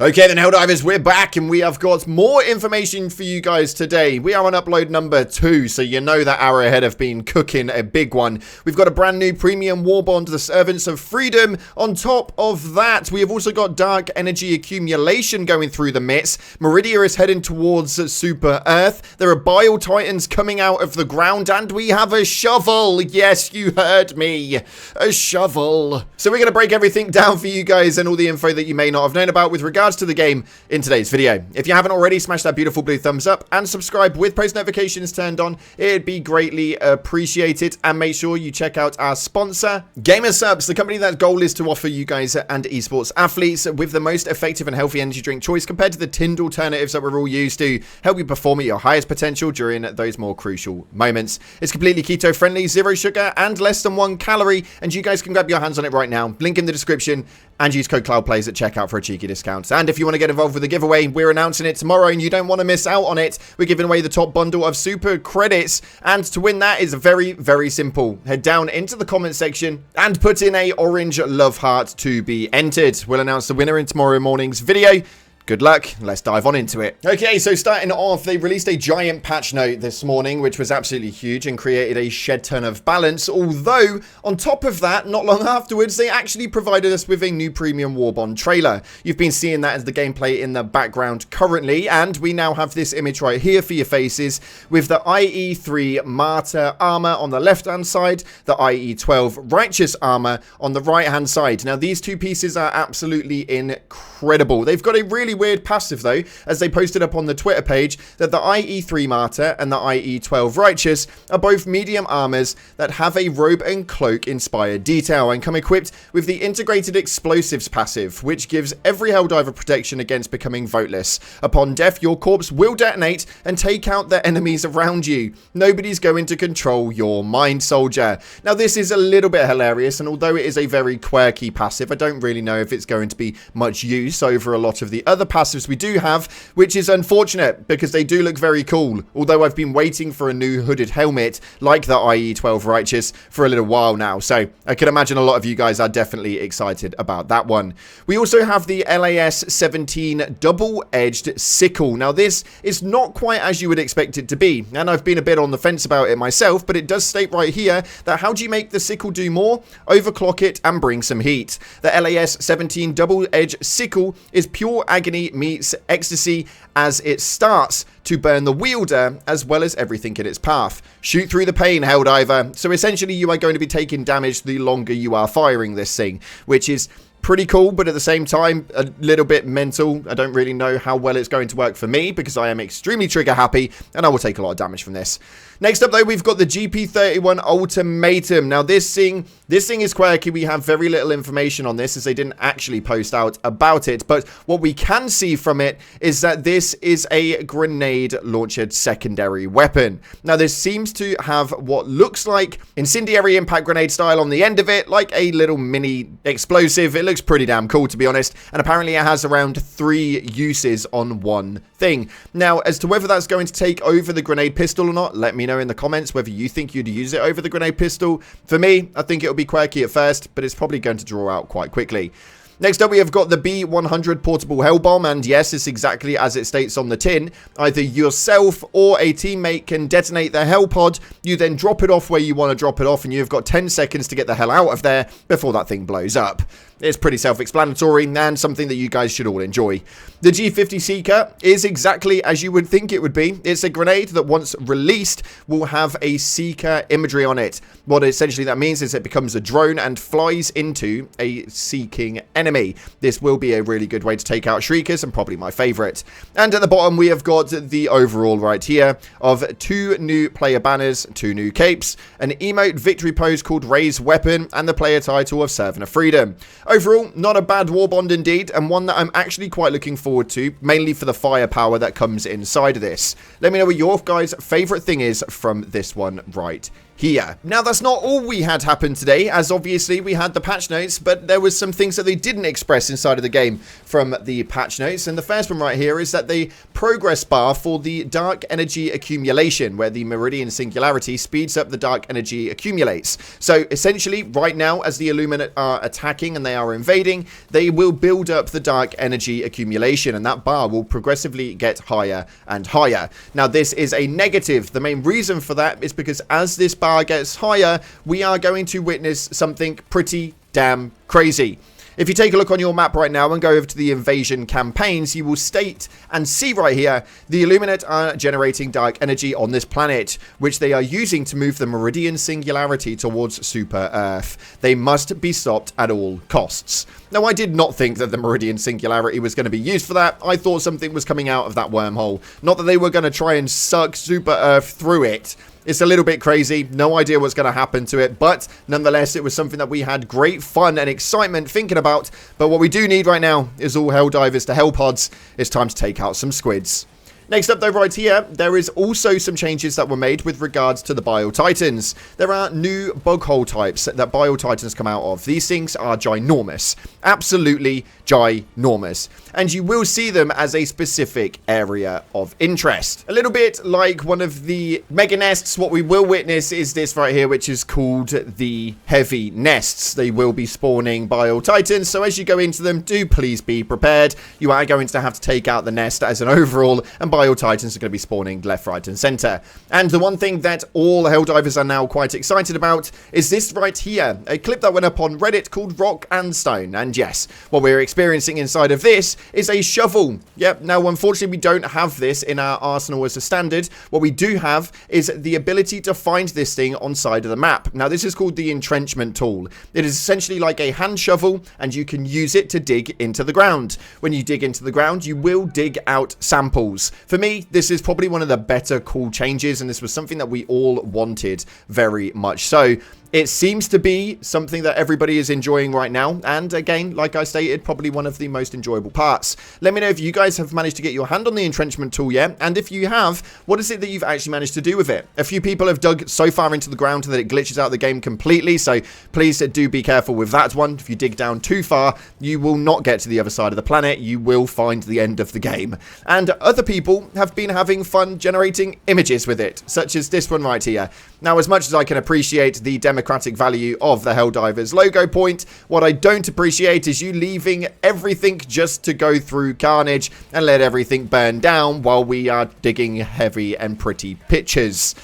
Okay then, Helldivers, we're back and we have got more information for you guys today. We are on upload number 2, so you know that hour ahead have been cooking a big one. We've got a brand new premium Warbond, the Servants of Freedom. On top of that, we have also got dark energy accumulation going through the mist. Meridian is heading towards Super Earth. There are Bile Titans coming out of the ground, and we have a shovel. Yes, you heard me. A shovel. So we're going to break everything down for you guys and all the info that you may not have known about with regards to the game in today's video. If you haven't already, smash that beautiful blue thumbs up and subscribe with post notifications turned on. It'd be greatly appreciated, and make sure you check out our sponsor, Gamersubs, the company that goal is to offer you guys and esports athletes with the most effective and healthy energy drink choice compared to the tinned alternatives that we're all used to, help you perform at your highest potential during those more crucial moments. It's completely keto friendly, 0 sugar and less than 1 calorie, and you guys can grab your hands on it right now. Link in the description, and use code CloudPlays at checkout for a cheeky discount. And if you want to get involved with the giveaway, we're announcing it tomorrow and you don't want to miss out on it. We're giving away the top bundle of super credits, and to win that is very, very simple. Head down into the comment section and put in a orange love heart to be entered. We'll announce the winner in tomorrow morning's video. Good luck. Let's dive on into it. Okay, so starting off, they released a giant patch note this morning, which was absolutely huge and created a shed ton of balance. Although, on top of that, not long afterwards, they actually provided us with a new premium Warbond trailer. You've been seeing that as the gameplay in the background currently, and we now have this image right here for your faces with the IE3 Martyr armor on the left-hand side, the IE12 Righteous armor on the right-hand side. Now, these two pieces are absolutely incredible. They've got a really weird passive though, as they posted up on the Twitter page that the IE3 Martyr and the IE12 Righteous are both medium armors that have a robe and cloak inspired detail and come equipped with the integrated explosives passive, which gives every Helldiver protection against becoming voteless. Upon death, your corpse will detonate and take out the enemies around you. Nobody's going to control your mind, soldier. Now, this is a little bit hilarious, and although it is a very quirky passive, I don't really know if it's going to be much use over a lot of the other passives we do have, which is unfortunate because they do look very cool. Although I've been waiting for a new hooded helmet like the IE12 Righteous for a little while now, so I can imagine a lot of you guys are definitely excited about that one. We also have the LAS-17 double-edged sickle. Now, this is not quite as you would expect it to be, and I've been a bit on the fence about it myself, but it does state right here that how do you make the sickle do more? Overclock it and bring some heat. The LAS-17 double-edged sickle is pure agony meets ecstasy as it starts to burn the wielder as well as everything in its path. Shoot through the pain, Helldiver. So essentially you are going to be taking damage the longer you are firing this thing, which is pretty cool, but at the same time a little bit mental. I don't really know how well it's going to work for me because I am extremely trigger happy and I will take a lot of damage from this. Next up though, we've got the GP31 Ultimatum. Now this thing is quirky. We have very little information on this as they didn't actually post out about it, but what we can see from it is that this is a grenade launched secondary weapon. Now this seems to have what looks like incendiary impact grenade style on the end of it, like a little mini explosive. It looks pretty damn cool, to be honest, and apparently it has around 3 uses on one thing. Now, as to whether that's going to take over the grenade pistol or not, let me know in the comments whether you think you'd use it over the grenade pistol. For me, I think it'll be quirky at first, but it's probably going to draw out quite quickly. Next up, we have got the B100 portable Hellbomb, and yes, it's exactly as it states on the tin. Either yourself or a teammate can detonate the Hell pod. You then drop it off where you want to drop it off, and you've got 10 seconds to get the hell out of there before that thing blows up. It's pretty self-explanatory and something that you guys should all enjoy. The G50 Seeker is exactly as you would think it would be. It's a grenade that once released will have a Seeker imagery on it. What essentially that means is it becomes a drone and flies into a seeking enemy. This will be a really good way to take out Shriekers and probably my favourite. And at the bottom we have got the overall right here of 2 new player banners, 2 new capes, an emote victory pose called Raise Weapon, and the player title of Servant of Freedom. Overall, not a bad Warbond indeed, and one that I'm actually quite looking forward to, mainly for the firepower that comes inside of this. Let me know what your guys' favourite thing is from this one right here. Now, that's not all we had happen today, as obviously we had the patch notes, but there was some things that they didn't express inside of the game from the patch notes. And the first one right here is that the progress bar for the dark energy accumulation, where the Meridian singularity speeds up the dark energy accumulates. So essentially, right now, as the Illuminate are attacking and they are invading, they will build up the dark energy accumulation, and that bar will progressively get higher and higher. Now, this is a negative. The main reason for that is because as this bar gets higher, we are going to witness something pretty damn crazy. If you take a look on your map right now and go over to the invasion campaigns, you will state and see right here, the Illuminate are generating dark energy on this planet, which they are using to move the Meridian singularity towards Super Earth. They must be stopped at all costs. Now, I did not think that the Meridian singularity was going to be used for that. I thought something was coming out of that wormhole. Not that they were going to try and suck Super Earth through it. It's a little bit crazy, no idea what's going to happen to it, but nonetheless, it was something that we had great fun and excitement thinking about. But what we do need right now is all Helldivers to Hellpods. It's time to take out some squids. Next up though, right here, there is also some changes that were made with regards to the Bile Titans. There are new bug hole types that Bile Titans come out of. These things are ginormous. Absolutely ginormous. And you will see them as a specific area of interest. A little bit like one of the mega nests, what we will witness is this right here, which is called the heavy nests. They will be spawning Bile Titans, so as you go into them, do please be prepared. You are going to have to take out the nest as an overall, and Bile Titans are going to be spawning left, right, and center. And the one thing that all Helldivers are now quite excited about is this right here, a clip that went up on Reddit called Rock and Stone. And yes, what we're experiencing inside of this is a shovel. Yep, now unfortunately we don't have this in our arsenal as a standard. What we do have is the ability to find this thing on side of the map. Now this is called the entrenchment tool. It is essentially like a hand shovel, and you can use it to dig into the ground. When you dig into the ground, you will dig out samples. For me, this is probably one of the better cool changes, and this was something that we all wanted very much so. It seems to be something that everybody is enjoying right now, and again, like I stated, probably one of the most enjoyable parts. Let me know if you guys have managed to get your hand on the entrenchment tool yet, and if you have, what is it that you've actually managed to do with it? A few people have dug so far into the ground that it glitches out the game completely, so please do be careful with that one. If you dig down too far, you will not get to the other side of the planet. You will find the end of the game. And other people have been having fun generating images with it, such as this one right here. Now, as much as I can appreciate the democratic value of the Helldivers logo point, what I don't appreciate is you leaving everything just to go through carnage and let everything burn down while we are digging heavy and pretty pictures.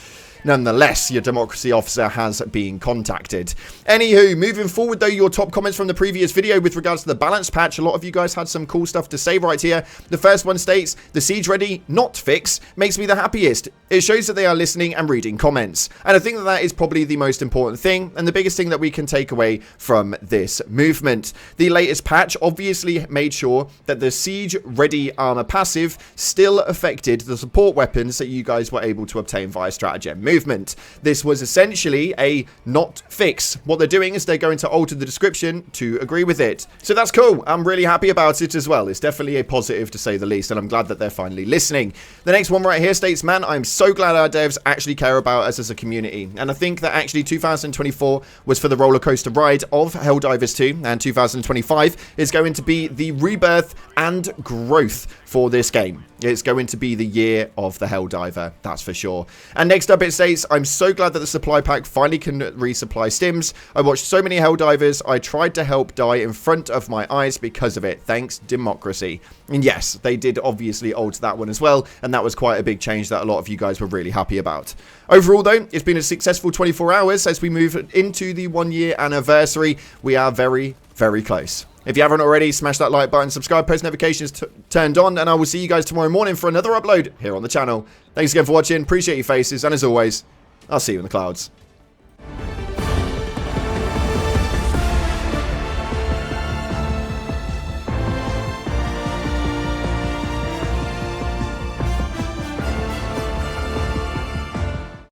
Nonetheless, your democracy officer has been contacted. Anywho, moving forward though, your top comments from the previous video with regards to the balance patch, a lot of you guys had some cool stuff to say right here. The first one states, the siege ready not fix makes me the happiest. It shows that they are listening and reading comments. And I think that that is probably the most important thing and the biggest thing that we can take away from this movement. The latest patch obviously made sure that the siege ready armor passive still affected the support weapons that you guys were able to obtain via stratagem movement. This was essentially a not fix. What they're doing is they're going to alter the description to agree with it. So that's cool. I'm really happy about it as well. It's definitely a positive to say the least, and I'm glad that they're finally listening. The next one right here states, man, I'm so glad our devs actually care about us as a community. And I think that actually 2024 was for the roller coaster ride of Helldivers 2, and 2025 is going to be the rebirth and growth for this game. It's going to be the year of the Helldiver, that's for sure. And next up it states, I'm so glad that the supply pack finally can resupply stims. I watched so many Helldivers, I tried to help die in front of my eyes because of it. Thanks, democracy. And yes, they did obviously alter that one as well, and that was quite a big change that a lot of you guys were really happy about. Overall though, it's been a successful 24 hours as we move into the 1 year anniversary. We are very, very close. If you haven't already, smash that like button, subscribe, post notifications turned on, and I will see you guys tomorrow morning for another upload here on the channel. Thanks again for watching, appreciate your faces, and as always, I'll see you in the clouds.